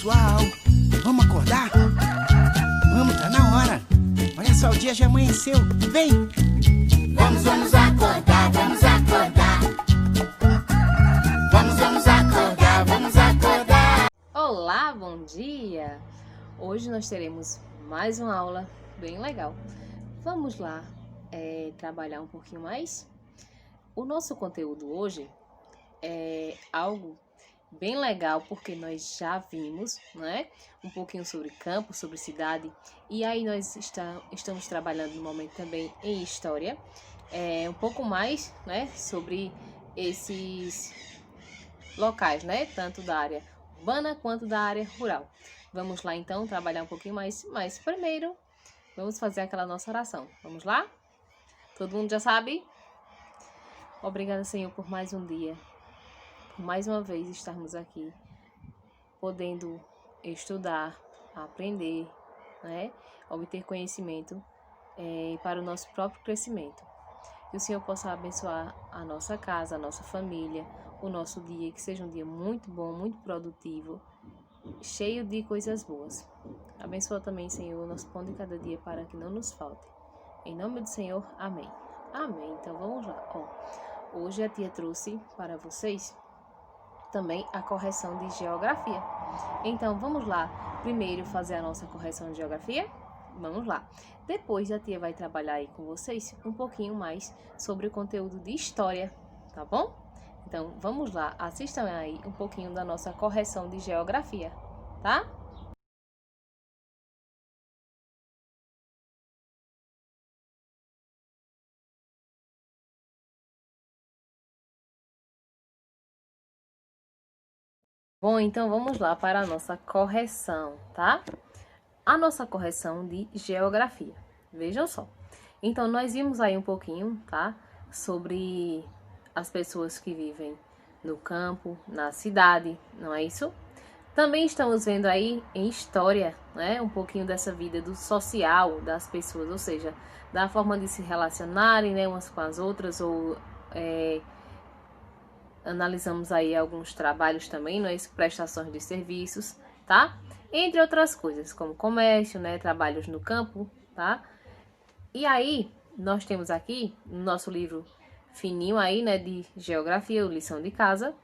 pessoal, vamos acordar? Vamos, tá na hora. Olha só, o dia já amanheceu. Vem! Vamos acordar, vamos acordar. Vamos acordar, vamos acordar. Olá, bom dia! Hoje nós teremos mais uma aula bem legal. Vamos lá trabalhar um pouquinho mais? O nosso conteúdo hoje é algo bem legal, porque nós já vimos, né, um pouquinho sobre campo, sobre cidade, e aí nós estamos trabalhando no momento também em história, um pouco mais, né, sobre esses locais, né, tanto da área urbana quanto da área rural. Vamos lá então trabalhar um pouquinho mais, mas primeiro vamos fazer aquela nossa oração. Vamos lá? Todo mundo já sabe? Obrigada, Senhor, por mais um dia, por mais uma vez estarmos aqui, podendo estudar, aprender, né? Obter conhecimento para o nosso próprio crescimento. Que o Senhor possa abençoar a nossa casa, a nossa família, o nosso dia, que seja um dia muito bom, muito produtivo, cheio de coisas boas. Abençoa também, Senhor, o nosso pão de cada dia, para que não nos falte. Em nome do Senhor, amém. Amém. Então vamos lá. Hoje a tia trouxe para vocês também a correção de geografia. Então vamos lá primeiro fazer a nossa correção de geografia? Vamos lá. Depois a tia vai trabalhar aí com vocês um pouquinho mais sobre o conteúdo de história, tá bom? Então vamos lá, assistam aí um pouquinho da nossa correção de geografia, tá? Bom, então vamos lá para a nossa correção, tá? A nossa correção de geografia. Vejam só. Então, nós vimos aí um pouquinho, tá? Sobre as pessoas que vivem no campo, na cidade, não é isso? Também estamos vendo aí em história, né? Um pouquinho dessa vida do social das pessoas, ou seja, da forma de se relacionarem, né? Umas com as outras, ou analisamos aí alguns trabalhos também, não é isso? Prestações de serviços, tá? Entre outras coisas, como comércio, né? Trabalhos no campo, tá? E aí, nós temos aqui, no nosso livro fininho aí, né? De geografia, ou lição de casa,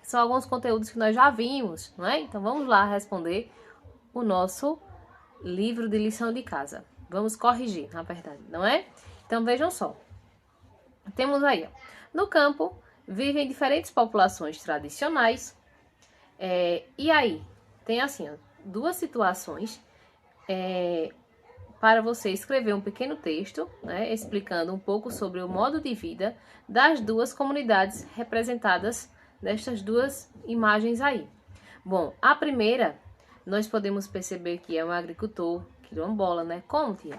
são alguns conteúdos que nós já vimos, não é? Então, vamos lá responder o nosso livro de lição de casa. Vamos corrigir, na verdade, não é? Então, vejam só. Temos aí, ó, no campo, vivem diferentes populações tradicionais. E aí, tem assim, ó, duas situações para você escrever um pequeno texto, né, explicando um pouco sobre o modo de vida das duas comunidades representadas nestas duas imagens aí. Bom, a primeira, nós podemos perceber que é um agricultor quilombola, né? Como, tia?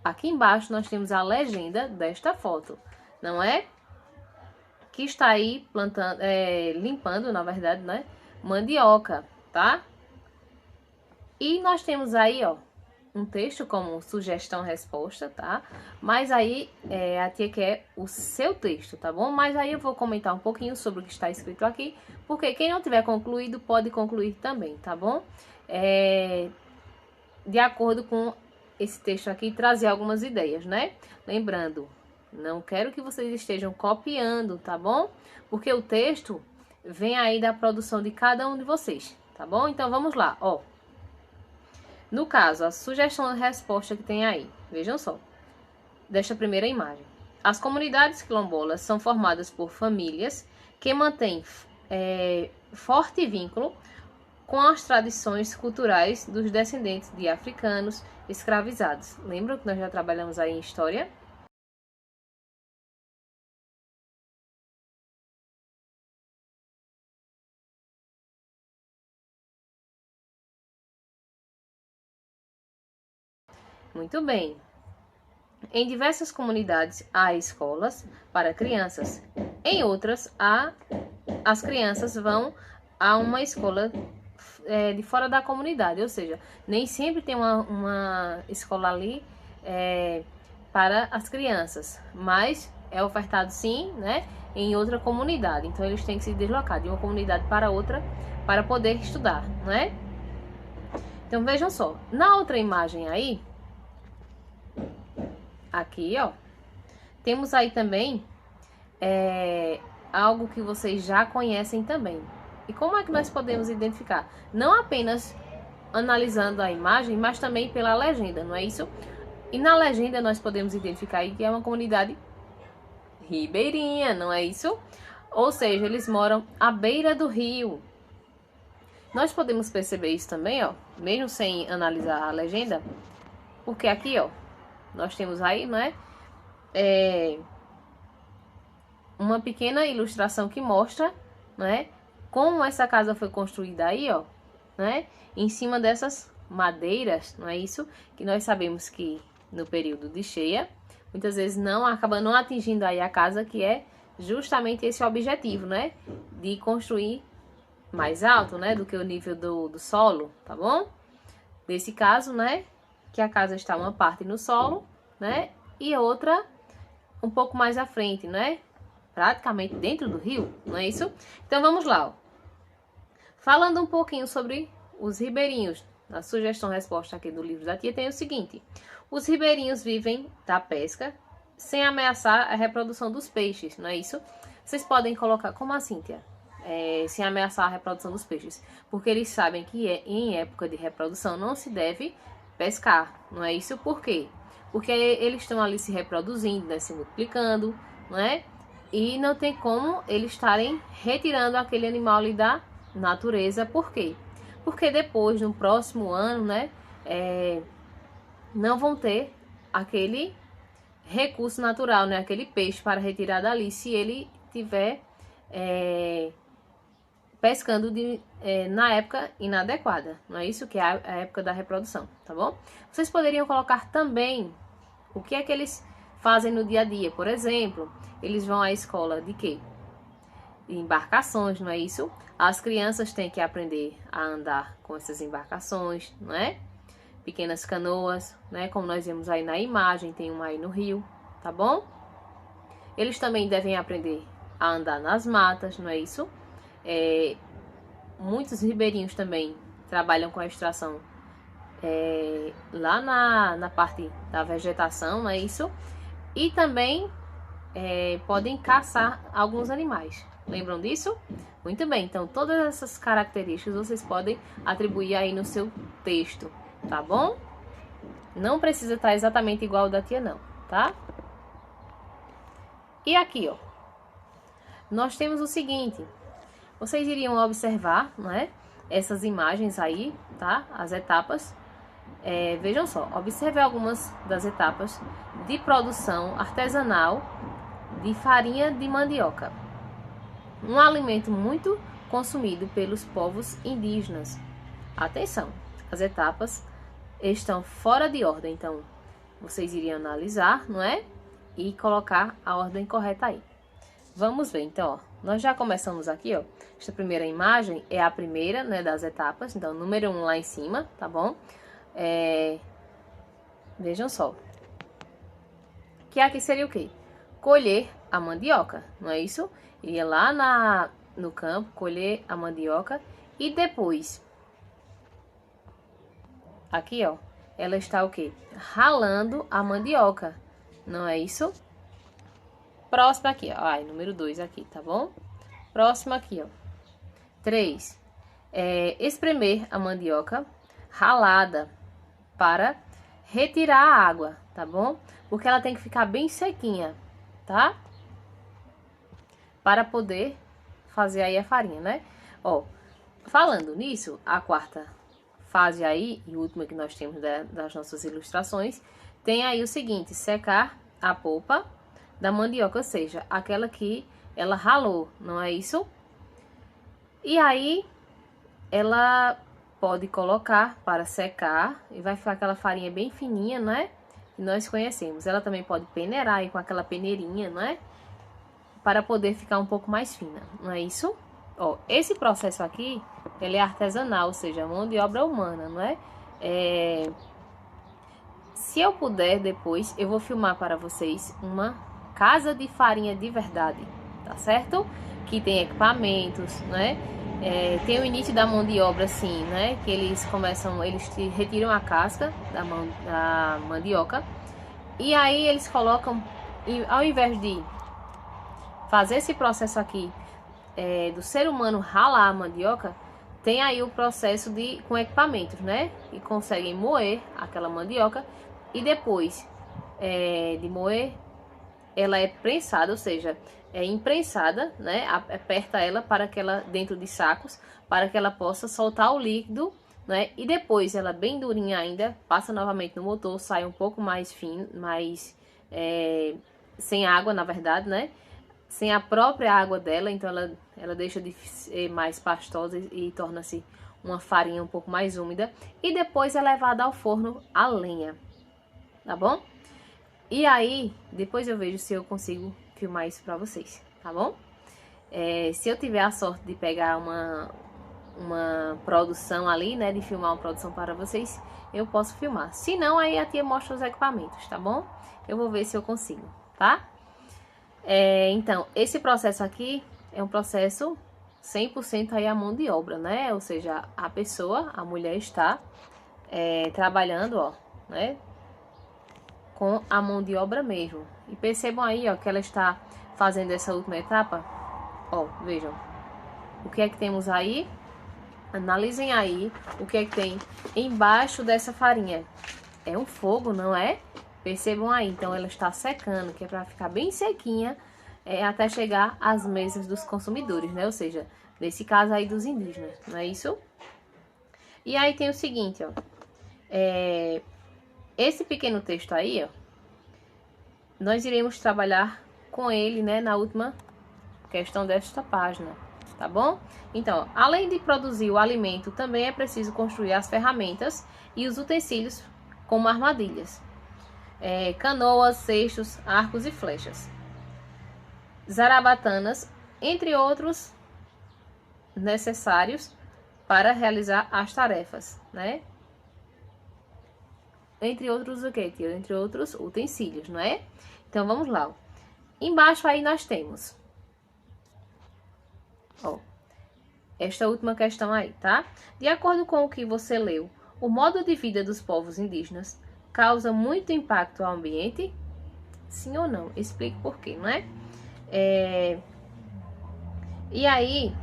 Aqui embaixo nós temos a legenda desta foto, não é? Que está aí plantando, limpando, na verdade, né? Mandioca, tá? E nós temos aí, ó, um texto como sugestão-resposta, tá? Mas aí a tia quer o seu texto, tá bom? Mas aí eu vou comentar um pouquinho sobre o que está escrito aqui, porque quem não tiver concluído pode concluir também, tá bom? De acordo com esse texto aqui, trazer algumas ideias, né? Lembrando, não quero que vocês estejam copiando, tá bom? Porque o texto vem aí da produção de cada um de vocês, tá bom? Então vamos lá, ó. No caso, a sugestão de resposta que tem aí, vejam só, desta primeira imagem. As comunidades quilombolas são formadas por famílias que mantêm forte vínculo com as tradições culturais dos descendentes de africanos escravizados. Lembram que nós já trabalhamos aí em história? Muito bem. Em diversas comunidades há escolas para crianças. Em outras, as crianças vão a uma escola de fora da comunidade. Ou seja, nem sempre tem uma escola ali para as crianças. Mas é ofertado sim, né, em outra comunidade. Então eles têm que se deslocar de uma comunidade para outra para poder estudar, né? Então vejam só, na outra imagem aí, aqui ó, temos aí também algo que vocês já conhecem também. E como é que nós podemos identificar? Não apenas analisando a imagem, mas também pela legenda, não é isso? E na legenda nós podemos identificar aí que é uma comunidade ribeirinha, não é isso? Ou seja, eles moram à beira do rio. Nós podemos perceber isso também, ó, mesmo sem analisar a legenda, porque aqui, ó, nós temos aí, não é? Uma pequena ilustração que mostra, né, como essa casa foi construída aí, ó, né, em cima dessas madeiras, não é isso? Que nós sabemos que no período de cheia, muitas vezes acaba não atingindo aí a casa, que é justamente esse objetivo, né, de construir mais alto, né, do que o nível do solo, tá bom? Nesse caso, né, que a casa está uma parte no solo, né, e outra um pouco mais à frente, né, praticamente dentro do rio, não é isso? Então vamos lá, ó. Falando um pouquinho sobre os ribeirinhos, na sugestão-resposta aqui do livro da tia tem o seguinte: os ribeirinhos vivem da pesca sem ameaçar a reprodução dos peixes, não é isso? Vocês podem colocar, como assim, tia? Sem ameaçar a reprodução dos peixes, porque eles sabem que em época de reprodução não se deve pescar, não é isso? Por quê? Porque eles estão ali se reproduzindo, né, se multiplicando, não é? E não tem como eles estarem retirando aquele animal ali da natureza. Por quê? Porque depois, no próximo ano, né, não vão ter aquele recurso natural, né, aquele peixe para retirar dali, se ele tiver pescando na época inadequada, não é isso? Que é a época da reprodução, tá bom? Vocês poderiam colocar também o que é que eles fazem no dia a dia. Por exemplo, eles vão à escola de quê? De embarcações, não é isso? As crianças têm que aprender a andar com essas embarcações, não é? Pequenas canoas, né? Como nós vemos aí na imagem, tem uma aí no rio, tá bom? Eles também devem aprender a andar nas matas, não é isso? Muitos ribeirinhos também trabalham com a extração lá na parte da vegetação, não é isso? E também podem caçar alguns animais. Lembram disso? Muito bem, então todas essas características vocês podem atribuir aí no seu texto, tá bom? Não precisa estar exatamente igual ao da tia não, tá? E aqui, ó, nós temos o seguinte: vocês iriam observar, não é? Essas imagens aí, tá? As etapas. Vejam só, observe algumas das etapas de produção artesanal de farinha de mandioca, um alimento muito consumido pelos povos indígenas. Atenção, as etapas estão fora de ordem, então vocês iriam analisar, não é? E colocar a ordem correta aí. Vamos ver, então, ó, nós já começamos aqui, ó. Esta primeira imagem é a primeira, né, das etapas, então número 1 lá em cima, tá bom? Vejam só, que aqui seria o quê? Colher a mandioca, não é isso? Iria lá no campo, colher a mandioca e depois, aqui ó, ela está o quê? Ralando a mandioca, não é isso? Próximo aqui, ó, número 2 aqui, tá bom? Próximo aqui, ó, 3, espremer a mandioca ralada para retirar a água, tá bom? Porque ela tem que ficar bem sequinha, tá? Para poder fazer aí a farinha, né? Ó, falando nisso, a quarta fase aí, e última que nós temos das nossas ilustrações, tem aí o seguinte: secar a polpa da mandioca, ou seja, aquela que ela ralou, não é isso? E aí, ela pode colocar para secar e vai ficar aquela farinha bem fininha, né? Que nós conhecemos. Ela também pode peneirar aí com aquela peneirinha, né? Para poder ficar um pouco mais fina, não é isso? Ó, esse processo aqui, ele é artesanal, ou seja, mão de obra humana, não é? Se eu puder, depois, eu vou filmar para vocês uma Casa de Farinha de Verdade, tá certo? Que tem equipamentos, né? Tem o início da mão de obra, assim, né? Que eles retiram a casca da mandioca. E aí eles colocam, ao invés de fazer esse processo aqui, do ser humano ralar a mandioca, tem aí o processo com equipamentos, né? E conseguem moer aquela mandioca. E depois de moer, ela é prensada, ou seja, é imprensada, né? Aperta ela dentro de sacos, para que ela possa soltar o líquido, né? E depois ela bem durinha ainda, passa novamente no motor, sai um pouco mais fino, sem água, na verdade, né? Sem a própria água dela, então ela deixa de ser mais pastosa e torna-se uma farinha um pouco mais úmida. E depois é levada ao forno a lenha, tá bom? E aí, depois eu vejo se eu consigo filmar isso pra vocês, tá bom? Se eu tiver a sorte de pegar uma produção ali, né, de filmar uma produção para vocês, eu posso filmar. Se não, aí a tia mostra os equipamentos, tá bom? Eu vou ver se eu consigo, tá? Então, esse processo aqui é um processo 100% aí à mão de obra, né? Ou seja, a mulher está trabalhando, ó, né? Com a mão de obra mesmo. E percebam aí, ó, que ela está fazendo essa última etapa. Ó, vejam. O que é que temos aí? Analisem aí o que é que tem embaixo dessa farinha. É um fogo, não é? Percebam aí. Então, ela está secando, que é para ficar bem sequinha, até chegar às mesas dos consumidores, né? Ou seja, nesse caso aí dos indígenas, não é isso? E aí tem o seguinte, ó. Esse pequeno texto aí, ó, nós iremos trabalhar com ele, né, na última questão desta página, tá bom? Então, além de produzir o alimento, também é preciso construir as ferramentas e os utensílios, como armadilhas, canoas, cestos, arcos e flechas, zarabatanas, entre outros necessários para realizar as tarefas, né? Entre outros o quê, tio? Entre outros utensílios, não é? Então, vamos lá. Ó. Embaixo aí nós temos, ó, esta última questão aí, tá? De acordo com o que você leu, o modo de vida dos povos indígenas causa muito impacto ao ambiente? Sim ou não? Explique por quê, não é? E aí,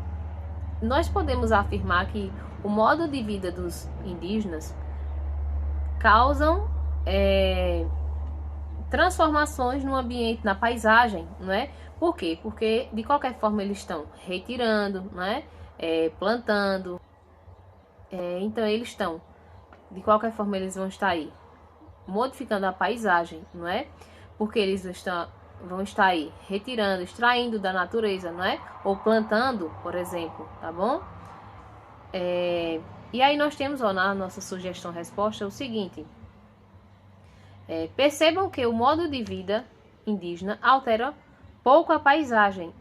nós podemos afirmar que o modo de vida dos indígenas causam transformações no ambiente, na paisagem, não é? Por quê? Porque de qualquer forma eles estão retirando, não é? Plantando. Então eles estão, de qualquer forma eles vão estar aí modificando a paisagem, não é? Porque eles vão estar aí retirando, extraindo da natureza, não é? Ou plantando, por exemplo, tá bom? E aí nós temos, ó, na nossa sugestão-resposta o seguinte. Percebam que o modo de vida indígena altera pouco a paisagem,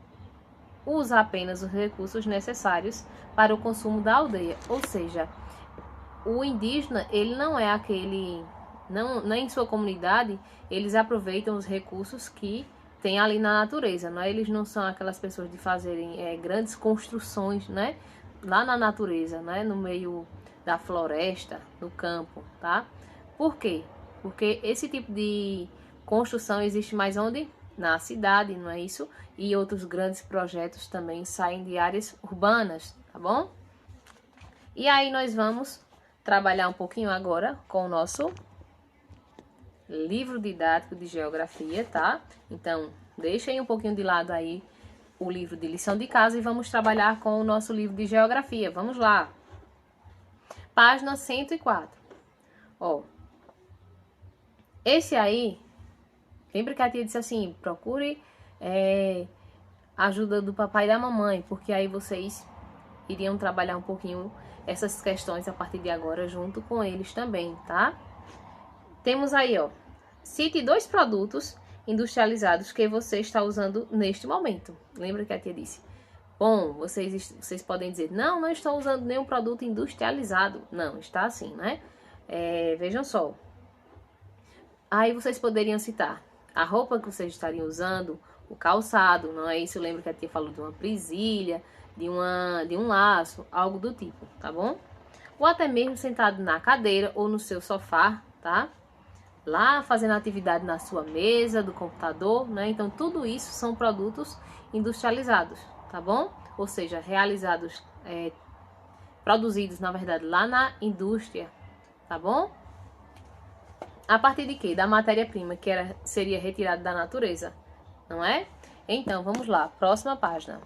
usa apenas os recursos necessários para o consumo da aldeia. Ou seja, o indígena, ele não é aquele... nem em sua comunidade, eles aproveitam os recursos que tem ali na natureza, né? Eles não são aquelas pessoas de fazerem grandes construções, né? Lá na natureza, né? No meio da floresta, no campo, tá? Por quê? Porque esse tipo de construção existe mais onde? Na cidade, não é isso? E outros grandes projetos também saem de áreas urbanas, tá bom? E aí nós vamos trabalhar um pouquinho agora com o nosso livro didático de geografia, tá? Então, deixem um pouquinho de lado aí o livro de lição de casa e vamos trabalhar com o nosso livro de geografia. Vamos lá. Página 104. Ó. Esse aí, lembra que a tia disse assim, procure ajuda do papai e da mamãe, porque aí vocês iriam trabalhar um pouquinho essas questões a partir de agora junto com eles também, tá? Temos aí, ó, cite 2 produtos industrializados que você está usando neste momento. Lembra que a tia disse? Bom, vocês podem dizer, não estou usando nenhum produto industrializado. Não, está assim, né? Vejam só. Aí vocês poderiam citar a roupa que vocês estariam usando, o calçado, não é isso? Lembra que a tia falou de uma presilha, de um laço, algo do tipo, tá bom? Ou até mesmo sentado na cadeira ou no seu sofá, tá? Lá fazendo atividade na sua mesa, do computador, né? Então, tudo isso são produtos industrializados, tá bom? Ou seja, realizados, produzidos, na verdade, lá na indústria, tá bom? A partir de quê? Da matéria-prima, que seria retirada da natureza, não é? Então, vamos lá, próxima página.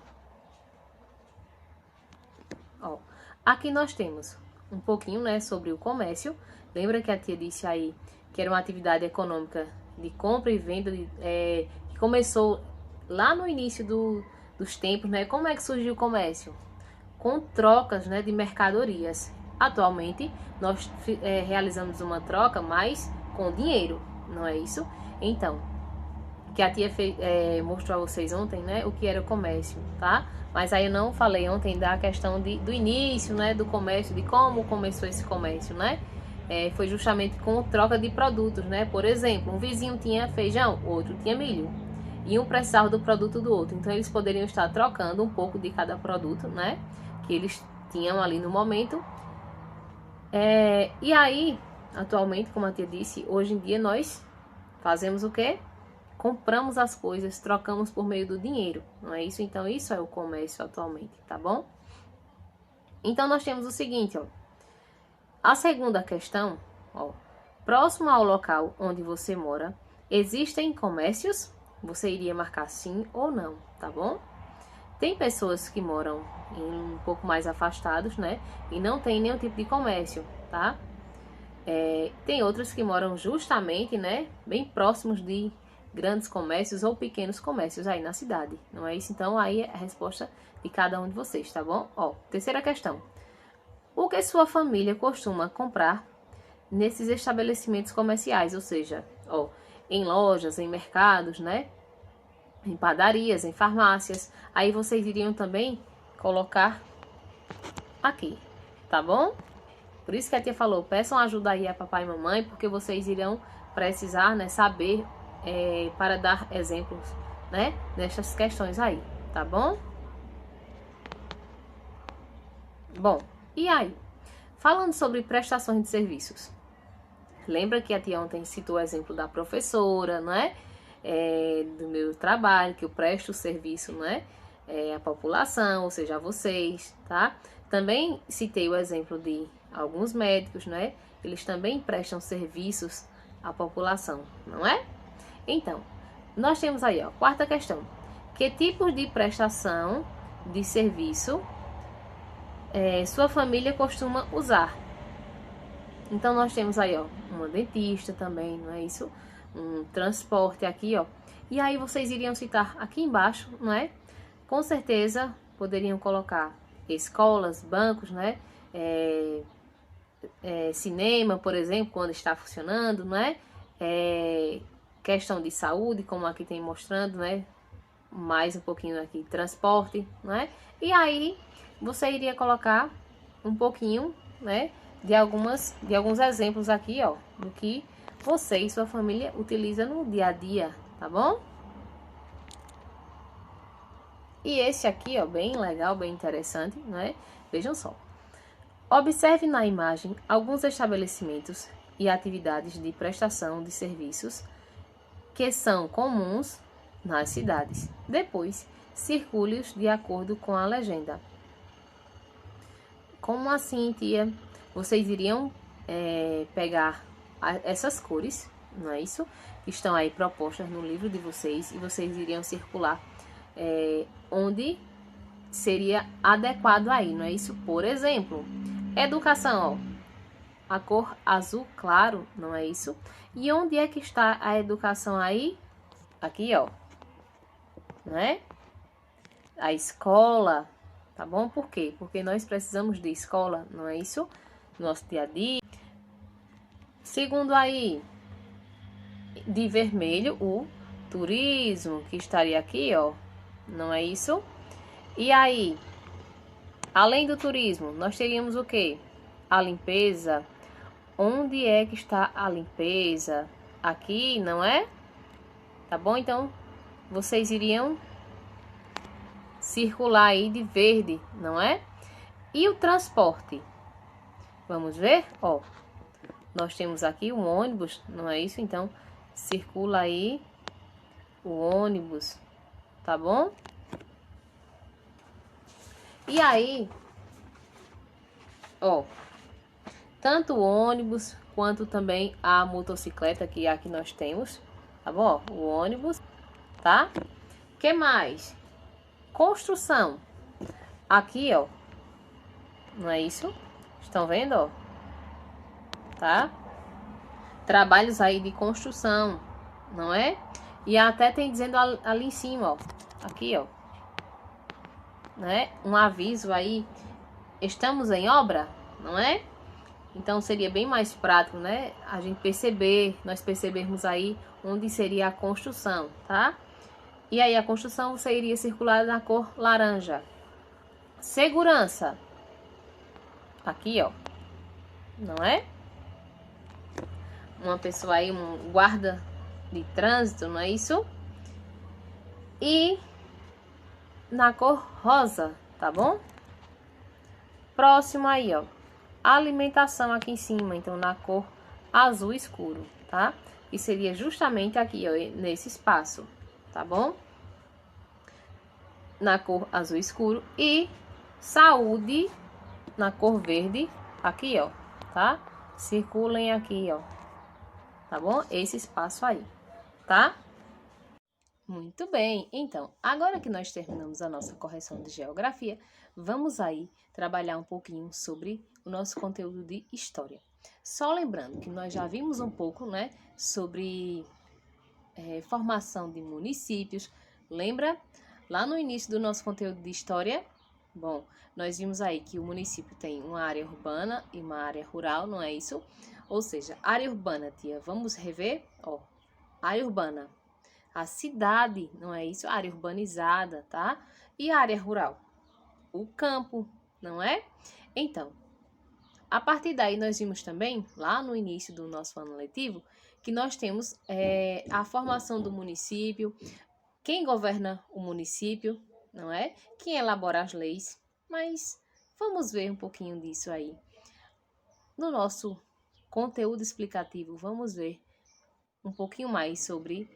Ó, aqui nós temos um pouquinho, né, sobre o comércio. Lembra que a tia disse aí que era uma atividade econômica de compra e venda, que começou lá no início dos tempos, né? Como é que surgiu o comércio? Com trocas, né, de mercadorias. Atualmente, nós realizamos uma troca, mas com dinheiro, não é isso? Então, que a tia mostrou a vocês ontem, né, o que era o comércio, tá? Mas aí eu não falei ontem da questão do início, né, do comércio, de como começou esse comércio, né? Foi justamente com troca de produtos, né? Por exemplo, um vizinho tinha feijão, outro tinha milho. E um precisava do produto do outro. Então, eles poderiam estar trocando um pouco de cada produto, né? Que eles tinham ali no momento. E aí, atualmente, como a tia disse, hoje em dia nós fazemos o quê? Compramos as coisas, trocamos por meio do dinheiro, não é isso? Então, isso é o comércio atualmente, tá bom? Então, nós temos o seguinte, ó. A segunda questão, ó. Próximo ao local onde você mora, existem comércios? Você iria marcar sim ou não, tá bom? Tem pessoas que moram um pouco mais afastados, né? E não tem nenhum tipo de comércio, tá? Tem outras que moram justamente, né? Bem próximos de grandes comércios ou pequenos comércios aí na cidade, não é isso? Então, aí é a resposta de cada um de vocês, tá bom? Ó, terceira questão. O que sua família costuma comprar nesses estabelecimentos comerciais? Ou seja, ó, em lojas, em mercados, né? Em padarias, em farmácias. Aí vocês iriam também colocar aqui, tá bom? Por isso que a tia falou, peçam ajuda aí a papai e mamãe, porque vocês irão precisar, né, saber para dar exemplos, né, nessas questões aí, tá bom? Bom, e aí? Falando sobre prestações de serviços. Lembra que a tia ontem citou o exemplo da professora, né? Do meu trabalho, que eu presto serviço, né? A população, ou seja, a vocês, tá? Também citei o exemplo de alguns médicos, né? Eles também prestam serviços à população, não é? Então, nós temos aí, ó, quarta questão. Que tipos de prestação de serviço sua família costuma usar? Então, nós temos aí, ó, uma dentista também, não é isso? Um transporte aqui, ó. E aí, vocês iriam citar aqui embaixo, não é? Com certeza, poderiam colocar escolas, bancos, né? Cinema, por exemplo, quando está funcionando, não é? Questão de saúde, como aqui tem mostrando, né? Mais um pouquinho aqui, transporte, não é? E aí, você iria colocar um pouquinho, né? De alguns exemplos aqui, ó, do que você e sua família utiliza no dia a dia, tá bom? E esse aqui, ó, bem legal, bem interessante, né? Vejam só. Observe na imagem alguns estabelecimentos e atividades de prestação de serviços que são comuns nas cidades. Depois, circule-os de acordo com a legenda. Como assim, tia? Vocês iriam pegar essas cores, não é isso? Que estão aí propostas no livro de vocês e vocês iriam circular onde seria adequado aí, não é isso? Por exemplo, educação, ó, a cor azul claro, não é isso? E onde é que está a educação aí? Aqui, ó, não é? A escola, tá bom? Por quê? Porque nós precisamos de escola, não é isso? Nosso dia a dia. Segundo aí, de vermelho, o turismo, que estaria aqui, ó, não é isso? E aí, além do turismo, nós teríamos o quê? A limpeza. Onde é que está a limpeza? Aqui, não é? tá bom? Então, vocês iriam circular aí de verde, não é? E o transporte? Vamos ver? Ó, nós temos aqui um ônibus, não é isso? Então, circula aí o ônibus, tá bom? E aí, ó, tanto o ônibus quanto também a motocicleta que aqui nós temos, tá bom? O ônibus, tá? Que mais? Construção. Aqui, ó, não é isso? Estão vendo, ó? Tá? Trabalhos aí de construção, não é? E até tem dizendo ali em cima, ó, aqui, ó, né? Um aviso aí, estamos em obra, não é? Então seria bem mais prático, né? A gente nós percebermos aí onde seria a construção, tá? E aí a construção você iria circular na cor laranja. Segurança. Aqui, ó, não é? Uma pessoa aí, um guarda de trânsito, não é isso? E na cor rosa, tá bom? Próximo aí, ó, alimentação aqui em cima, então na cor azul escuro, tá? E seria justamente aqui, ó, nesse espaço, tá bom? Na cor azul escuro. E saúde na cor verde, aqui, ó, tá? Circulem aqui, ó, tá bom? Esse espaço aí, tá? Muito bem, então, agora que nós terminamos a nossa correção de geografia, vamos aí trabalhar um pouquinho sobre o nosso conteúdo de história. Só lembrando que nós já vimos um pouco, né, sobre formação de municípios. Lembra? Lá no início do nosso conteúdo de história, bom, nós vimos aí que o município tem uma área urbana e uma área rural, não é isso? Ou seja, área urbana, tia, vamos rever? Ó, área urbana. A cidade, não é isso? A área urbanizada, tá? E a área rural? O campo, não é? Então, a partir daí nós vimos também, lá no início do nosso ano letivo, que nós temos a formação do município, quem governa o município, não é? Quem elabora as leis, mas vamos ver um pouquinho disso aí. No nosso conteúdo explicativo, vamos ver um pouquinho mais sobre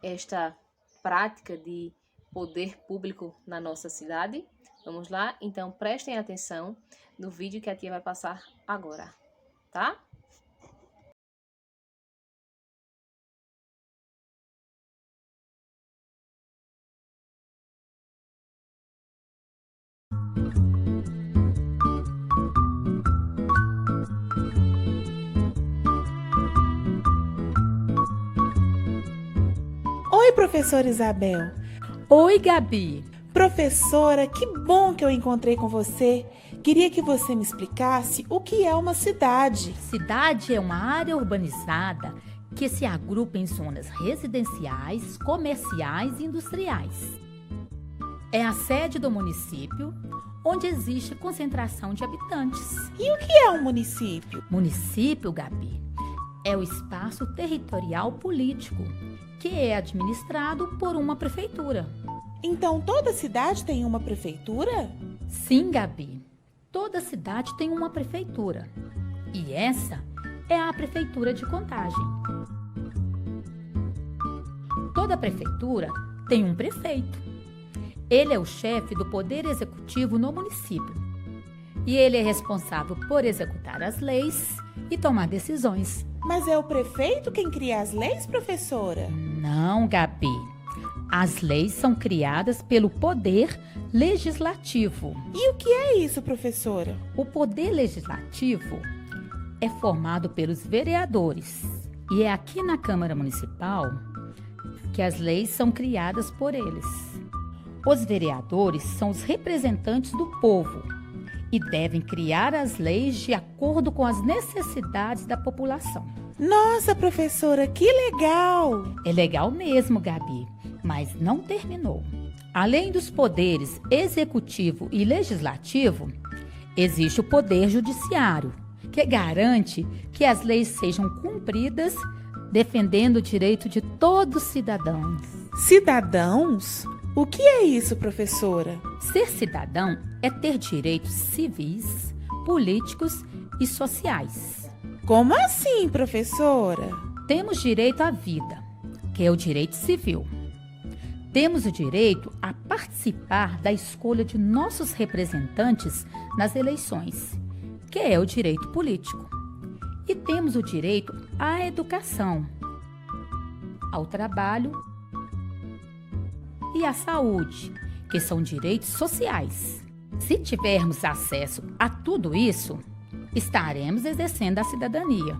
esta prática de poder público na nossa cidade. Vamos lá? Então, prestem atenção no vídeo que a tia vai passar agora, tá? Oi, professora Isabel. Oi, Gabi. Professora, que bom que eu encontrei com você. Queria que você me explicasse o que é uma cidade. Cidade é uma área urbanizada que se agrupa em zonas residenciais, comerciais e industriais. É a sede do município, onde existe concentração de habitantes. E o que é um município? Município, Gabi, é o espaço territorial político, que é administrado por uma prefeitura. Então toda cidade tem uma prefeitura? Sim, Gabi. Toda cidade tem uma prefeitura. E essa é a prefeitura de Contagem. Toda prefeitura tem um prefeito. Ele é o chefe do poder executivo no município. E ele é responsável por executar as leis e tomar decisões. Mas é o prefeito quem cria as leis, professora? Não, Gabi. As leis são criadas pelo poder legislativo. E o que é isso, professora? O poder legislativo é formado pelos vereadores. E é aqui na Câmara Municipal que as leis são criadas por eles. Os vereadores são os representantes do povo e devem criar as leis de acordo com as necessidades da população. Nossa, professora, que legal! É legal mesmo, Gabi, mas não terminou. Além dos poderes executivo e legislativo, existe o poder judiciário, que garante que as leis sejam cumpridas defendendo o direito de todos os cidadãos. Cidadãos? O que é isso, professora? Ser cidadão é ter direitos civis, políticos e sociais. Como assim, professora? Temos direito à vida, que é o direito civil. Temos o direito a participar da escolha de nossos representantes nas eleições, que é o direito político. E temos o direito à educação, ao trabalho e à saúde, que são direitos sociais. Se tivermos acesso a tudo isso, estaremos exercendo a cidadania.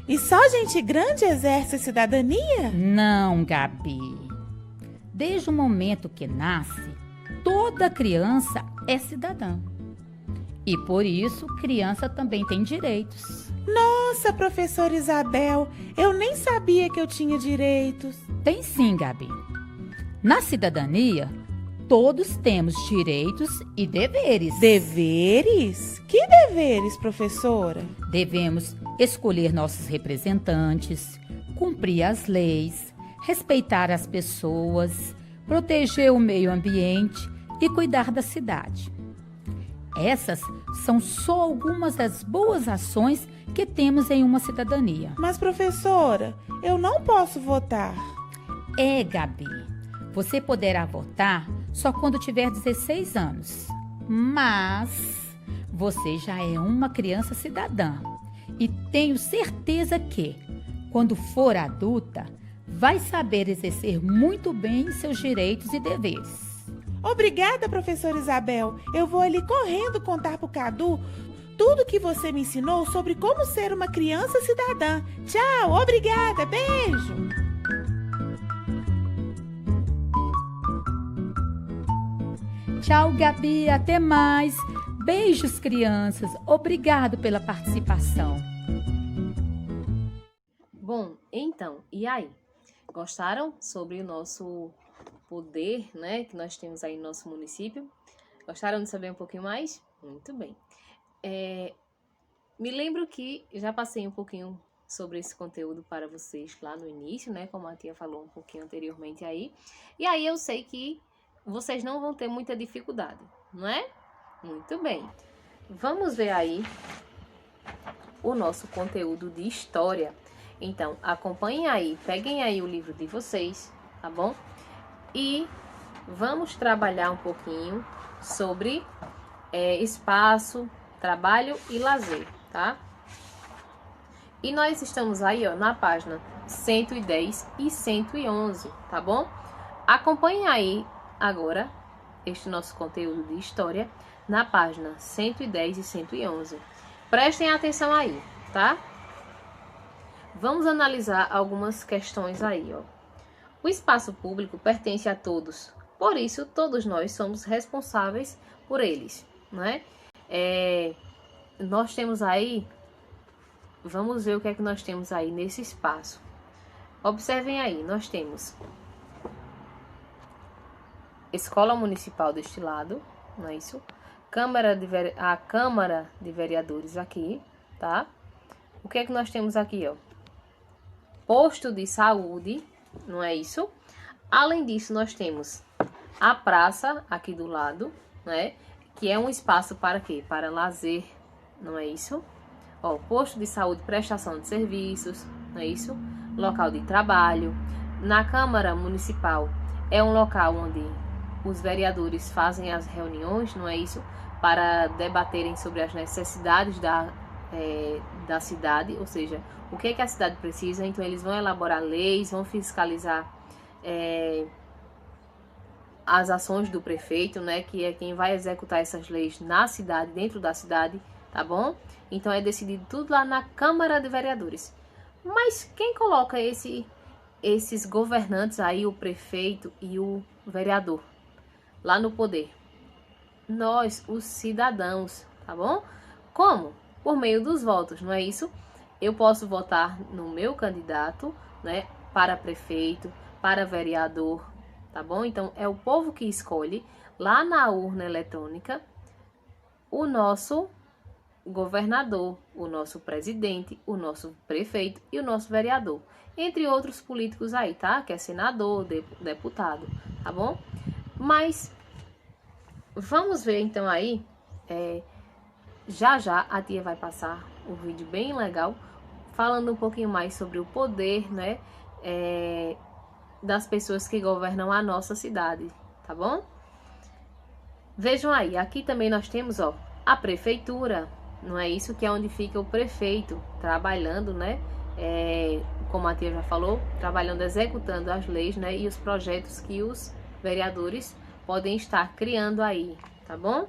E só gente grande exerce a cidadania? Não, Gabi. Desde o momento que nasce, toda criança é cidadã. E por isso, criança também tem direitos. Nossa, professora Isabel, eu nem sabia que eu tinha direitos. Tem sim, Gabi. Na cidadania, todos temos direitos e deveres. Deveres? Que deveres, professora? Devemos escolher nossos representantes, cumprir as leis, respeitar as pessoas, proteger o meio ambiente e cuidar da cidade. Essas são só algumas das boas ações que temos em uma cidadania. Mas, professora, eu não posso votar. Gabi, você poderá votar só quando tiver 16 anos. Mas você já é uma criança cidadã e tenho certeza que, quando for adulta, vai saber exercer muito bem seus direitos e deveres. Obrigada, professora Isabel. Eu vou ali correndo contar pro Cadu tudo que você me ensinou sobre como ser uma criança cidadã. Tchau, obrigada, beijo. Tchau, Gabi, até mais. Beijos, crianças. Obrigado pela participação. Bom, então, e aí? Gostaram sobre o nosso poder, né, que nós temos aí no nosso município? Gostaram de saber um pouquinho mais? Muito bem. Me lembro que já passei um pouquinho sobre esse conteúdo para vocês lá no início, né, como a tia falou um pouquinho anteriormente aí. E aí eu sei que vocês não vão ter muita dificuldade, não é? Muito bem. Vamos ver aí o nosso conteúdo de história. Então, acompanhem aí, peguem aí o livro de vocês, tá bom? E vamos trabalhar um pouquinho sobre espaço, trabalho e lazer, tá? E nós estamos aí, ó, na página 110 e 111, tá bom? Acompanhem aí agora este nosso conteúdo de história na página 110 e 111. Prestem atenção aí, tá? Vamos analisar algumas questões aí, ó. O espaço público pertence a todos, por isso todos nós somos responsáveis por eles, né? Nós temos aí, vamos ver o que é que nós temos aí nesse espaço. Observem aí, nós temos Escola Municipal deste lado, não é isso? A Câmara de Vereadores aqui, tá? O que é que nós temos aqui, ó? Posto de saúde, não é isso? Além disso, nós temos a praça aqui do lado, né? Que é um espaço para quê? Para lazer, não é isso? Ó, posto de saúde, prestação de serviços, não é isso? Local de trabalho. Na Câmara Municipal é um local onde os vereadores fazem as reuniões, não é isso? Para debaterem sobre as necessidades da cidade, ou seja, o que é que a cidade precisa. Então eles vão elaborar leis, vão fiscalizar as ações do prefeito, né, que é quem vai executar essas leis na cidade, dentro da cidade, tá bom? Então é decidido tudo lá na Câmara de Vereadores. Mas quem coloca esses governantes aí, o prefeito e o vereador, lá no poder? Nós, os cidadãos, tá bom? Como? Por meio dos votos, não é isso? Eu posso votar no meu candidato, né, para prefeito, para vereador, tá bom? Então, é o povo que escolhe lá na urna eletrônica o nosso governador, o nosso presidente, o nosso prefeito e o nosso vereador, entre outros políticos aí, tá? Que é senador, deputado, tá bom? Mas vamos ver então aí, já a tia vai passar um vídeo bem legal, falando um pouquinho mais sobre o poder, né, das pessoas que governam a nossa cidade, tá bom? Vejam aí, aqui também nós temos, ó, a prefeitura, não é isso? Que é onde fica o prefeito trabalhando, né? Como a tia já falou, trabalhando, executando as leis, né? E os projetos que os vereadores podem estar criando aí, tá bom?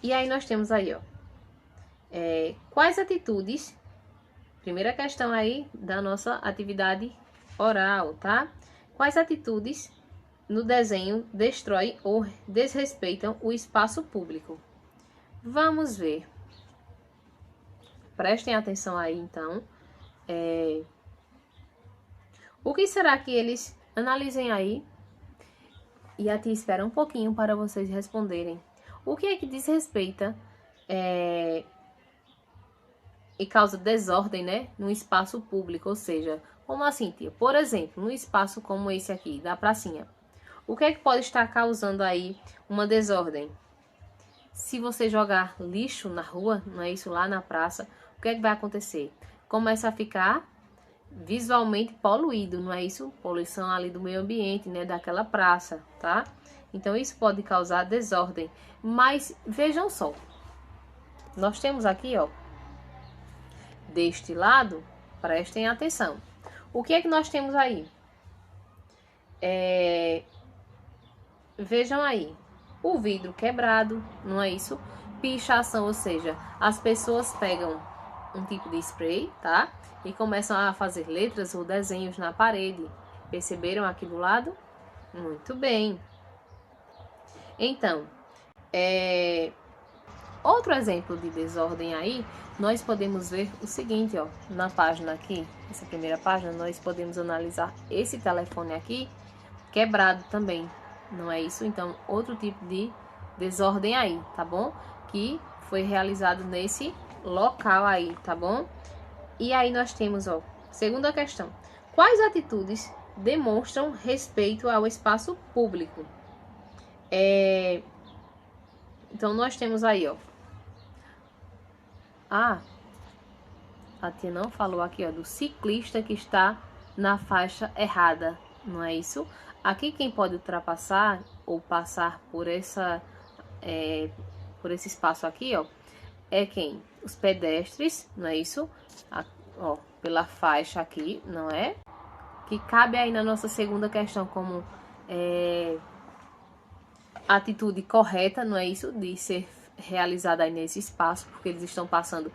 E aí nós temos aí, ó, quais atitudes, primeira questão aí da nossa atividade oral, tá? Quais atitudes no desenho destroem ou desrespeitam o espaço público? Vamos ver. Prestem atenção aí, então. O que será que eles analisem aí? E a tia espera um pouquinho para vocês responderem. O que é que desrespeita e causa desordem, né, no espaço público? Ou seja, como assim, tia? Por exemplo, num espaço como esse aqui, da pracinha. O que é que pode estar causando aí uma desordem? Se você jogar lixo na rua, não é isso, lá na praça, o que é que vai acontecer? Começa a ficar visualmente poluído, não é isso? Poluição ali do meio ambiente, né, daquela praça, tá? Então isso pode causar desordem. Mas vejam só, nós temos aqui, ó, deste lado, prestem atenção. O que é que nós temos aí? Vejam aí. O vidro quebrado, não é isso? Pichação, ou seja, as pessoas pegam um tipo de spray, tá? E começam a fazer letras ou desenhos na parede. Perceberam aqui do lado? Muito bem. Então, outro exemplo de desordem aí, nós podemos ver o seguinte, ó, na página aqui, essa primeira página, nós podemos analisar esse telefone aqui quebrado também. Não é isso? Então, outro tipo de desordem aí, tá bom? Que foi realizado nesse local aí, tá bom? E aí nós temos, ó, segunda questão. Quais atitudes demonstram respeito ao espaço público? Então, nós temos aí, ó. A tia não falou aqui, ó, do ciclista que está na faixa errada, não é isso? Aqui quem pode ultrapassar ou passar por esse espaço aqui, ó, é quem? Os pedestres, não é isso? Ó, pela faixa aqui, não é? Que cabe aí na nossa segunda questão como atitude correta, não é isso? De ser realizada aí nesse espaço, porque eles estão passando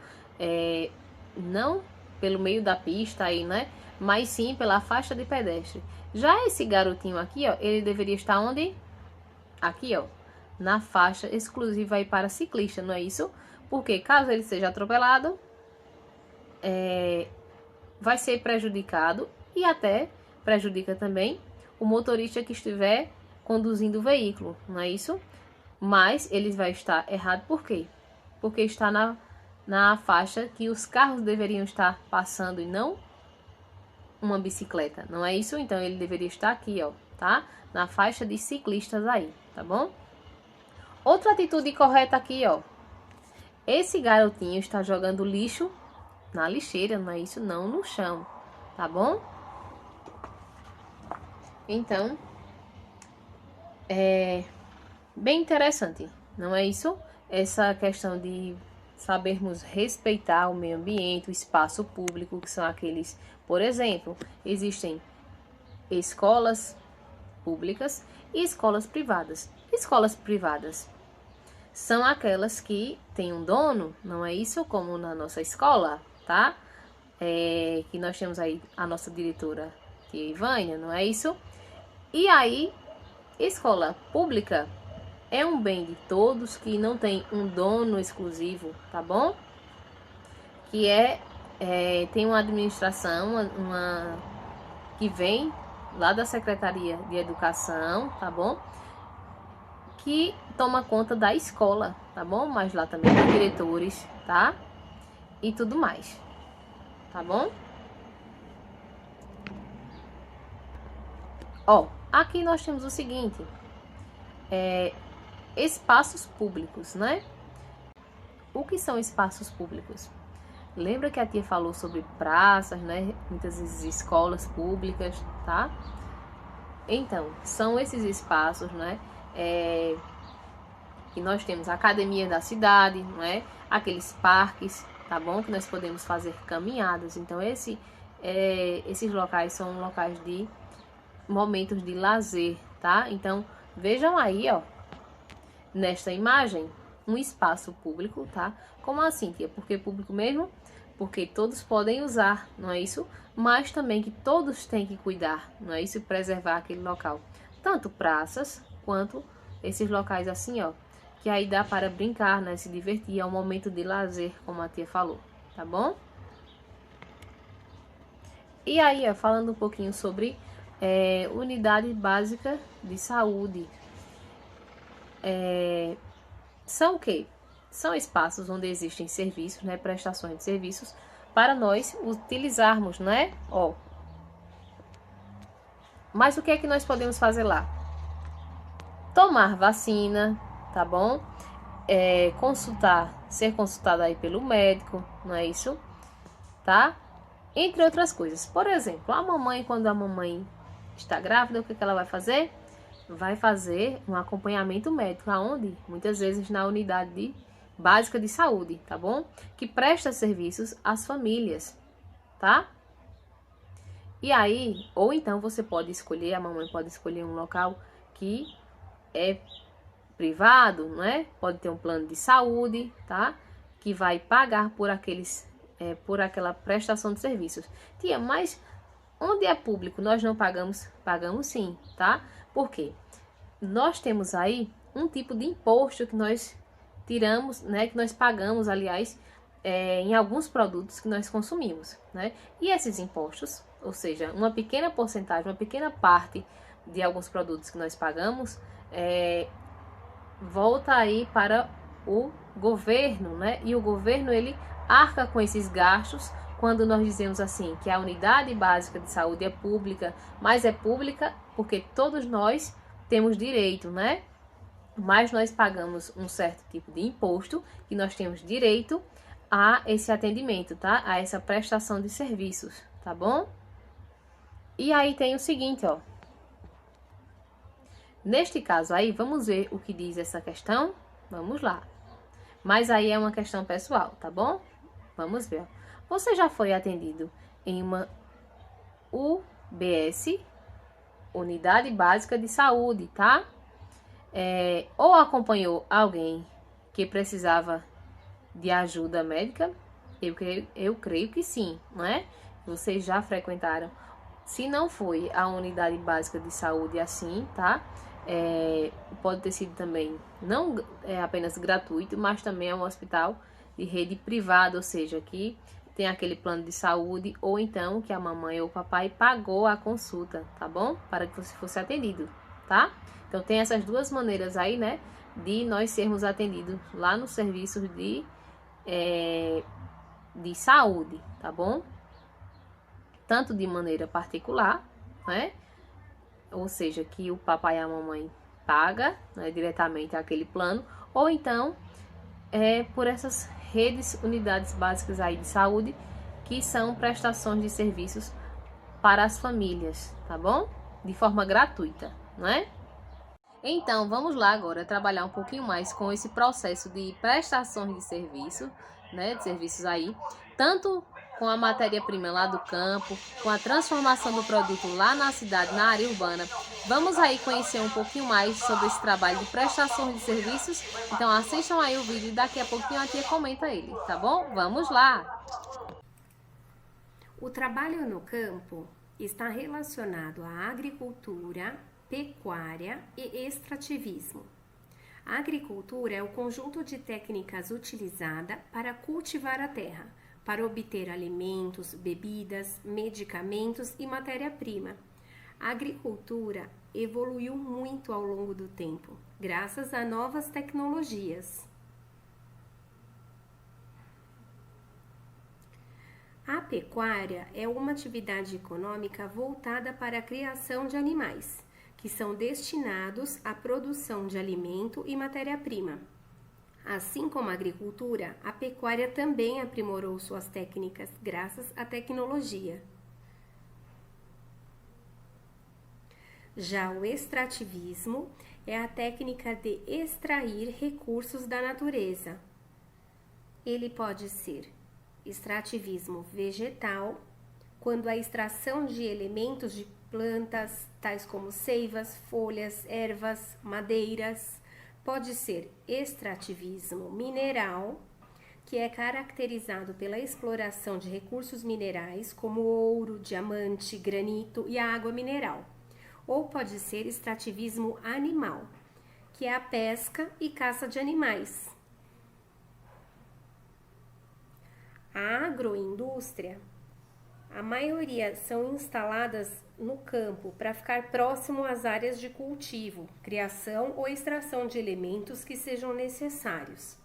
não pelo meio da pista aí, né? Mas sim pela faixa de pedestre. Já esse garotinho aqui, ó, ele deveria estar onde? Aqui, ó, na faixa exclusiva aí para ciclista, não é isso? Porque caso ele seja atropelado, vai ser prejudicado e até prejudica também o motorista que estiver conduzindo o veículo, não é isso? Mas ele vai estar errado por quê? Porque está na faixa que os carros deveriam estar passando e não uma bicicleta, não é isso? Então ele deveria estar aqui, ó, tá? Na faixa de ciclistas aí, tá bom? Outra atitude correta aqui, ó. Esse garotinho está jogando lixo na lixeira, não é isso? Não no chão, tá bom? Então, bem interessante, não é isso? Essa questão de sabermos respeitar o meio ambiente, o espaço público, que são aqueles, por exemplo, existem escolas públicas e escolas privadas. Escolas privadas são aquelas que têm um dono, não é isso? Como na nossa escola, tá? Que nós temos aí a nossa diretora, tia Ivânia, não é isso? E aí, escola pública é um bem de todos, que não tem um dono exclusivo, tá bom? Que tem uma administração, que vem lá da Secretaria de Educação, tá bom? que toma conta da escola, tá bom? Mas lá também tem diretores, tá? E tudo mais, tá bom? Ó, aqui nós temos o seguinte, espaços públicos, né? O que são espaços públicos? Lembra que a tia falou sobre praças, né? Muitas vezes escolas públicas, tá? Então, são esses espaços, né? Que nós temos a academia da cidade, não é? Aqueles parques, tá bom? Que nós podemos fazer caminhadas. Então, esses locais são locais de momentos de lazer, tá? Então, vejam aí, ó, nesta imagem, um espaço público, tá? Como assim, tia? Por que público mesmo? Porque todos podem usar, não é isso? Mas também que todos têm que cuidar, não é isso? E preservar aquele local. Tanto praças, quanto esses locais assim, ó, que aí dá para brincar, né? Se divertir, é um momento de lazer, como a tia falou, tá bom? E aí, ó, falando um pouquinho sobre unidade básica de saúde. São o quê? São espaços onde existem serviços, né? Prestações de serviços para nós utilizarmos, né? Ó. Mas o que é que nós podemos fazer lá? Tomar vacina, tá bom? Ser consultado aí pelo médico, não é isso? Tá? Entre outras coisas. Por exemplo, a mamãe, quando a mamãe está grávida, o que ela vai fazer? Vai fazer um acompanhamento médico, aonde? Muitas vezes na unidade básica de saúde, tá bom? Que presta serviços às famílias, tá? E aí, ou então você pode escolher, a mamãe pode escolher um local que é privado, não é? Pode ter um plano de saúde, tá? Que vai pagar por aquela prestação de serviços. Tia, mas onde é público nós não pagamos? Pagamos sim, tá? Por quê? Nós temos aí um tipo de imposto que nós tiramos, né? Que nós pagamos, aliás, em alguns produtos que nós consumimos, né? E esses impostos, ou seja, uma pequena porcentagem, uma pequena parte de alguns produtos que nós pagamos, volta aí para o governo, né? E o governo, ele arca com esses gastos quando nós dizemos assim, que a unidade básica de saúde é pública, mas é pública porque todos nós temos direito, né? Mas nós pagamos um certo tipo de imposto que nós temos direito a esse atendimento, tá? A essa prestação de serviços, tá bom? E aí tem o seguinte, ó. Neste caso aí, vamos ver o que diz essa questão? Vamos lá. Mas aí é uma questão pessoal, tá bom? Vamos ver. Você já foi atendido em uma UBS, Unidade Básica de Saúde, tá? Ou acompanhou alguém que precisava de ajuda médica? Eu creio que sim, não é? Vocês já frequentaram. Se não foi a unidade básica de saúde assim, tá? Pode ter sido também, não apenas gratuito, mas também é um hospital de rede privada, ou seja, que tem aquele plano de saúde, ou então que a mamãe ou o papai pagou a consulta, tá bom? Para que você fosse atendido, tá? Então tem essas duas maneiras aí, né? De nós sermos atendidos lá nos serviços de saúde, tá bom? Tanto de maneira particular, né? Ou seja, que o papai e a mamãe paga, né, diretamente aquele plano, ou então por essas redes, unidades básicas aí de saúde, que são prestações de serviços para as famílias, tá bom? De forma gratuita, não é? Então, vamos lá agora trabalhar um pouquinho mais com esse processo de prestações de serviço, né, de serviços aí, tanto com a matéria-prima lá do campo, com a transformação do produto lá na cidade, na área urbana. Vamos aí conhecer um pouquinho mais sobre esse trabalho de prestação de serviços. Então assistam aí o vídeo e daqui a pouquinho a tia comenta ele, tá bom? Vamos lá! O trabalho no campo está relacionado à agricultura, pecuária e extrativismo. A agricultura é o conjunto de técnicas utilizada para cultivar a terra, para obter alimentos, bebidas, medicamentos e matéria-prima. A agricultura evoluiu muito ao longo do tempo, graças a novas tecnologias. A pecuária é uma atividade econômica voltada para a criação de animais, que são destinados à produção de alimento e matéria-prima. Assim como a agricultura, a pecuária também aprimorou suas técnicas graças à tecnologia. Já o extrativismo é a técnica de extrair recursos da natureza. Ele pode ser extrativismo vegetal, quando a extração de elementos de plantas, tais como seivas, folhas, ervas, madeiras. Pode ser extrativismo mineral, que é caracterizado pela exploração de recursos minerais como ouro, diamante, granito e a água mineral. Ou pode ser extrativismo animal, que é a pesca e caça de animais. A agroindústria, a maioria são instaladas no campo para ficar próximo às áreas de cultivo, criação ou extração de elementos que sejam necessários.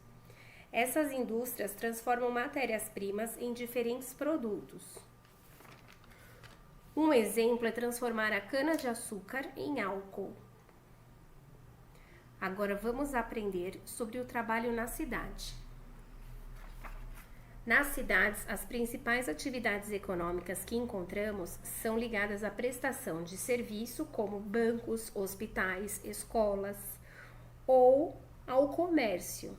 Essas indústrias transformam matérias-primas em diferentes produtos. Um exemplo é transformar a cana-de-açúcar em álcool. Agora vamos aprender sobre o trabalho na cidade. Nas cidades, as principais atividades econômicas que encontramos são ligadas à prestação de serviço, como bancos, hospitais, escolas, ou ao comércio,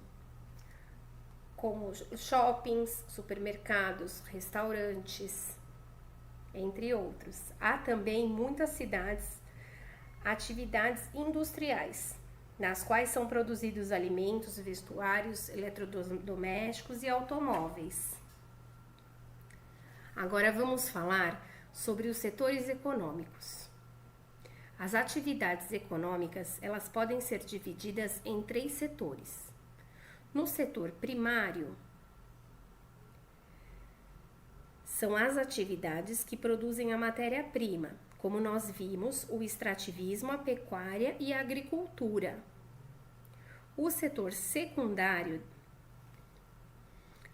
como shoppings, supermercados, restaurantes, entre outros. Há também em muitas cidades atividades industriais, nas quais são produzidos alimentos, vestuários, eletrodomésticos e automóveis. Agora vamos falar sobre os setores econômicos. As atividades econômicas, elas podem ser divididas em 3 setores. No setor primário, são as atividades que produzem a matéria-prima, como nós vimos, o extrativismo, a pecuária e a agricultura. O setor secundário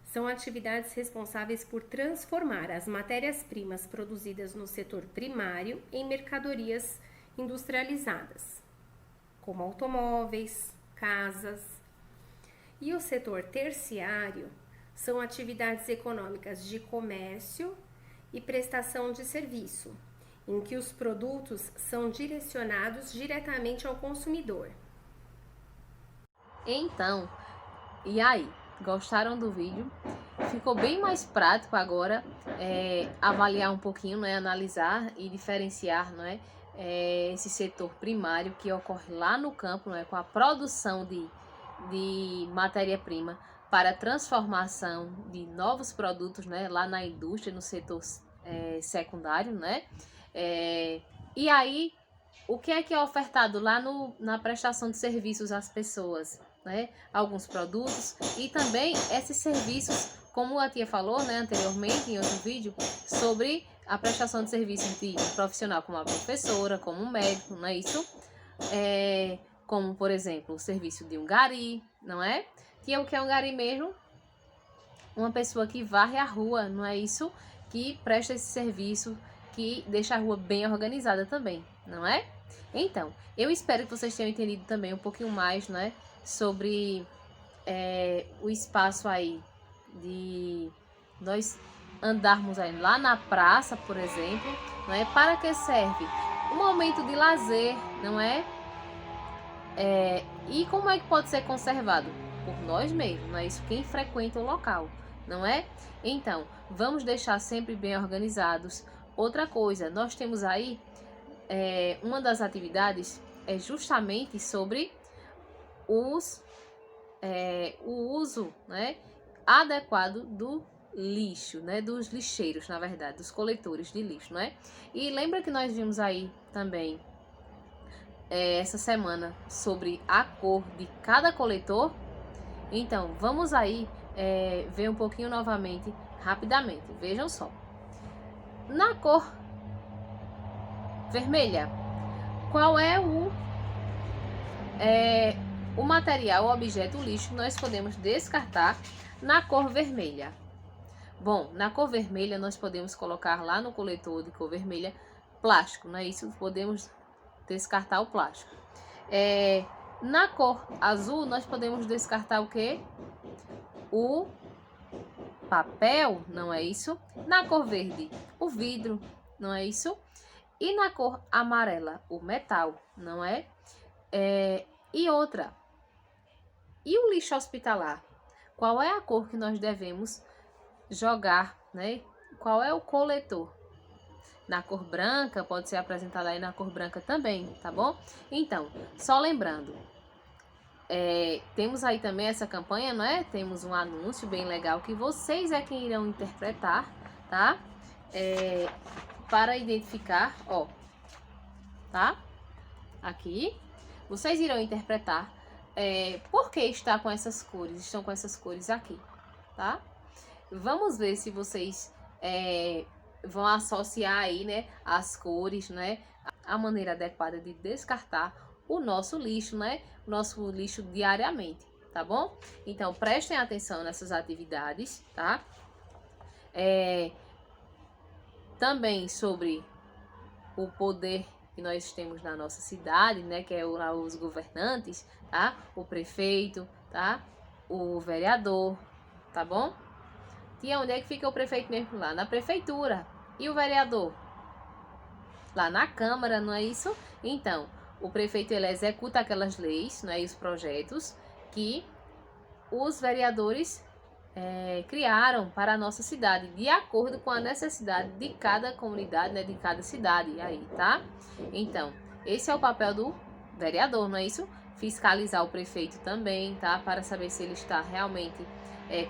são atividades responsáveis por transformar as matérias-primas produzidas no setor primário em mercadorias industrializadas, como automóveis, casas. E o setor terciário são atividades econômicas de comércio e prestação de serviço, em que os produtos são direcionados diretamente ao consumidor. Então, e aí? Gostaram do vídeo? Ficou bem mais prático agora avaliar um pouquinho, né, analisar e diferenciar, né, esse setor primário que ocorre lá no campo, né, com a produção de matéria-prima para transformação de novos produtos, né, lá na indústria, no setor secundário, né? E aí, o que é ofertado lá na prestação de serviços às pessoas, né? Alguns produtos e também esses serviços, como a tia falou, né, anteriormente em outro vídeo, sobre a prestação de serviços de um profissional como a professora, como um médico, não é isso? Como, por exemplo, o serviço de um gari, não é? Que é o que é um gari mesmo? Uma pessoa que varre a rua, não é isso? Que presta esse serviço, que deixa a rua bem organizada também, não é? Então, eu espero que vocês tenham entendido também um pouquinho mais, né, sobre o espaço aí de nós andarmos aí lá na praça, por exemplo, não é? Para que serve? Um momento de lazer, não é? E como é que pode ser conservado? Por nós mesmos, não é isso? Quem frequenta o local, não é? Então, vamos deixar sempre bem organizados. Outra coisa, nós temos aí, uma das atividades é justamente sobre o uso, né, adequado do lixo, né, dos lixeiros, na verdade, dos coletores de lixo, né? E lembra que nós vimos aí também essa semana sobre a cor de cada coletor? Então, vamos aí ver um pouquinho novamente, rapidamente. Vejam só. Na cor vermelha, qual é o material, o objeto, o lixo, nós podemos descartar na cor vermelha. Bom, na cor vermelha nós podemos colocar lá no coletor de cor vermelha plástico, não é isso? Podemos descartar o plástico. Na cor azul nós podemos descartar o quê? O papel, não é isso? Na cor verde, o vidro, não é isso? E na cor amarela, o metal, não é? E outra, e o lixo hospitalar? Qual é a cor que nós devemos jogar, né? Qual é o coletor? Na cor branca, pode ser apresentado aí na cor branca também, tá bom? Então, só lembrando, temos aí também essa campanha, não é? Temos um anúncio bem legal que vocês é quem irão interpretar, tá? Para identificar, ó, tá? Aqui, vocês irão interpretar por que está com essas cores, estão com essas cores aqui, tá? Vamos ver se vocês vão associar aí, né, as cores, né, a maneira adequada de descartar o nosso lixo, né, o nosso lixo diariamente, tá bom? Então, prestem atenção nessas atividades, tá? Também sobre o poder que nós temos na nossa cidade, né, que é os governantes, tá? O prefeito, tá? O vereador, tá bom? E onde é que fica o prefeito mesmo? Lá na prefeitura. E o vereador? Lá na Câmara, não é isso? Então, o prefeito ele executa aquelas leis, né, e os projetos que os vereadores criaram para a nossa cidade, de acordo com a necessidade de cada comunidade, né, de cada cidade aí, tá? Então, esse é o papel do vereador, não é isso? Fiscalizar o prefeito também, tá? Para saber se ele está realmente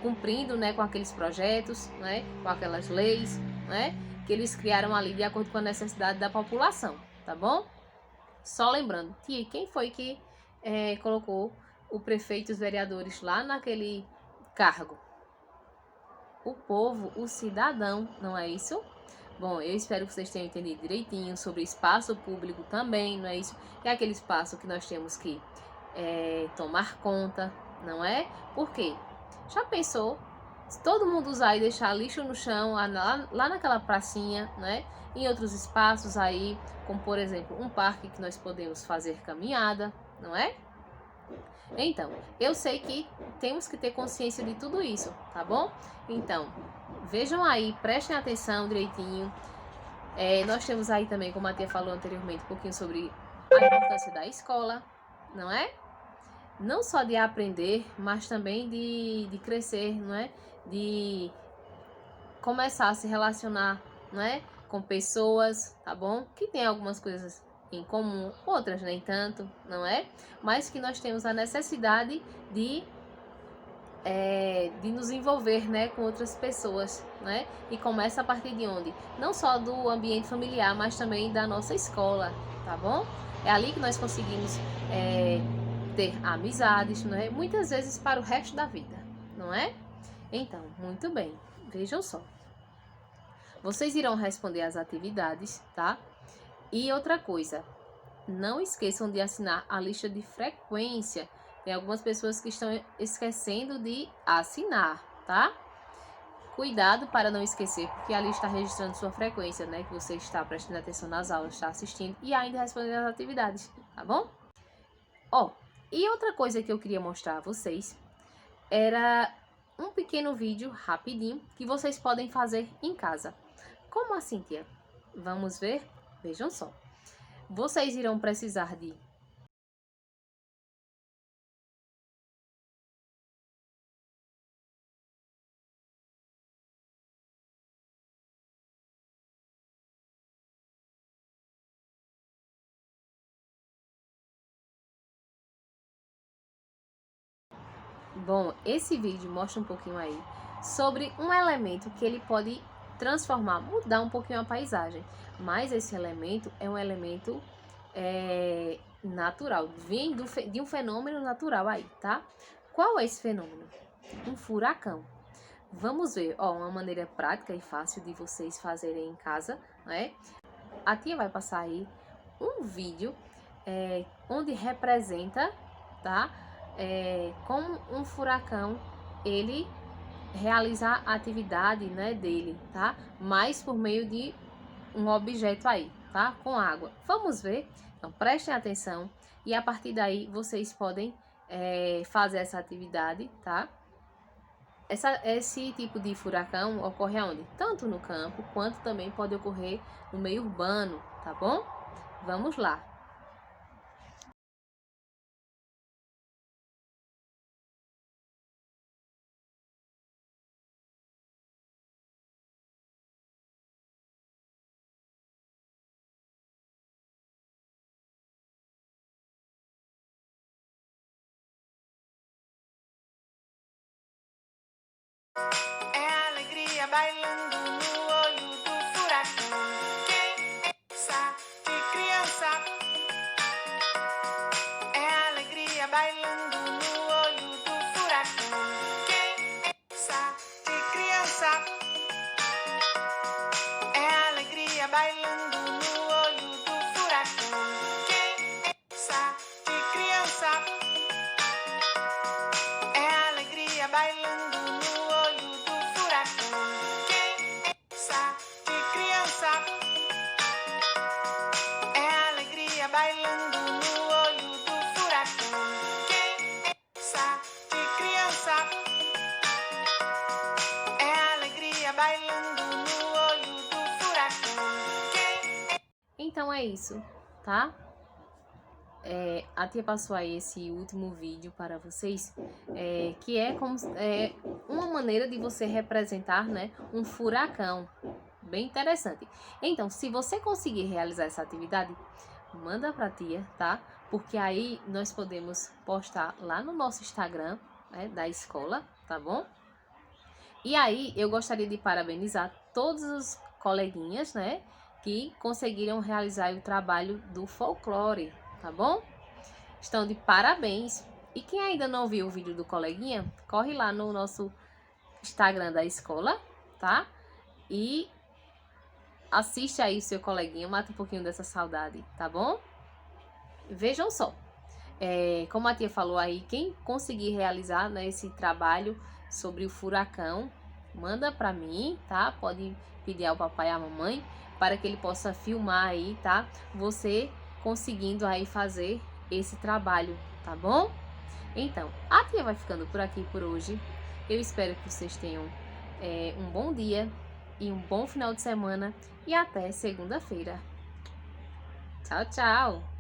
cumprindo, né, com aqueles projetos, né, com aquelas leis, né, que eles criaram ali de acordo com a necessidade da população, tá bom? Só lembrando, tia, quem foi que colocou o prefeito e os vereadores lá naquele cargo? O povo, o cidadão, não é isso? Bom, eu espero que vocês tenham entendido direitinho sobre espaço público também, não é isso? É aquele espaço que nós temos que tomar conta, não é? Por quê? Já pensou? Se todo mundo usar e deixar lixo no chão, lá naquela pracinha, né? Em outros espaços aí, como por exemplo, um parque que nós podemos fazer caminhada, não é? Então, eu sei que temos que ter consciência de tudo isso, tá bom? Então, vejam aí, prestem atenção direitinho. Nós temos aí também, como a tia falou anteriormente, um pouquinho sobre a importância da escola, não é? Não só de aprender, mas também de crescer, não é? De começar a se relacionar, não é? Com pessoas, tá bom? Que tem algumas coisas em comum, outras nem tanto, não é? Mas que nós temos a necessidade de nos envolver, né, com outras pessoas, né? E começa a partir de onde? Não só do ambiente familiar, mas também da nossa escola, tá bom? É ali que nós conseguimos ter amizades, não é? Muitas vezes para o resto da vida, não é? Então, muito bem, vejam só. Vocês irão responder as atividades, tá? E outra coisa, não esqueçam de assinar a lista de frequência. Tem algumas pessoas que estão esquecendo de assinar, tá? Cuidado para não esquecer, porque ali está registrando sua frequência, né? Que você está prestando atenção nas aulas, está assistindo e ainda respondendo as atividades, tá bom? E outra coisa que eu queria mostrar a vocês era um pequeno vídeo rapidinho que vocês podem fazer em casa. Como assim, tia? Vamos ver? Vejam só. Vocês irão precisar de Bom, esse vídeo mostra um pouquinho aí sobre um elemento que ele pode transformar, mudar um pouquinho a paisagem. Mas esse elemento é um elemento natural, vem de um fenômeno natural aí, tá? Qual é esse fenômeno? Um furacão. Vamos ver, uma maneira prática e fácil de vocês fazerem em casa, né? A tia vai passar aí um vídeo onde representa, tá? Como um furacão, ele realizar a atividade, né, dele, tá? Mas por meio de um objeto aí, tá? Com água. Vamos ver? Então, prestem atenção e a partir daí vocês podem fazer essa atividade, tá? Esse tipo de furacão ocorre aonde? Tanto no campo, quanto também pode ocorrer no meio urbano, tá bom? Vamos lá. É alegria bailando no olho do furacão. Quem é essa de criança? É alegria bailando no olho do furacão. Quem é essa de criança? É alegria bailando no olho do furacão. Quem é essa de criança? É alegria bailando no olho do furacão. Quem é essa de criança? É alegria bailando no olho do furacão. Quem é essa de criança? É alegria bailando no olho do furacão. Então é isso, tá? A tia passou aí esse último vídeo para vocês, que é como uma maneira de você representar, né, um furacão. Bem interessante. Então, se você conseguir realizar essa atividade, manda pra tia, tá? Porque aí nós podemos postar lá no nosso Instagram, né, da escola, tá bom? E aí eu gostaria de parabenizar todos os coleguinhas, né, que conseguiram realizar o trabalho do folclore, tá bom? Estão de parabéns. E quem ainda não viu o vídeo do coleguinha, corre lá no nosso Instagram da escola, tá? E assiste aí o seu coleguinha, mata um pouquinho dessa saudade, tá bom? Vejam só, como a tia falou aí, quem conseguir realizar, né, esse trabalho sobre o furacão, manda pra mim, tá? Pode pedir ao papai e à mamãe para que ele possa filmar aí, tá? Você conseguindo aí fazer esse trabalho, tá bom? Então, a tia vai ficando por aqui por hoje. Eu espero que vocês tenham um bom dia e um bom final de semana e até segunda-feira. Tchau, tchau!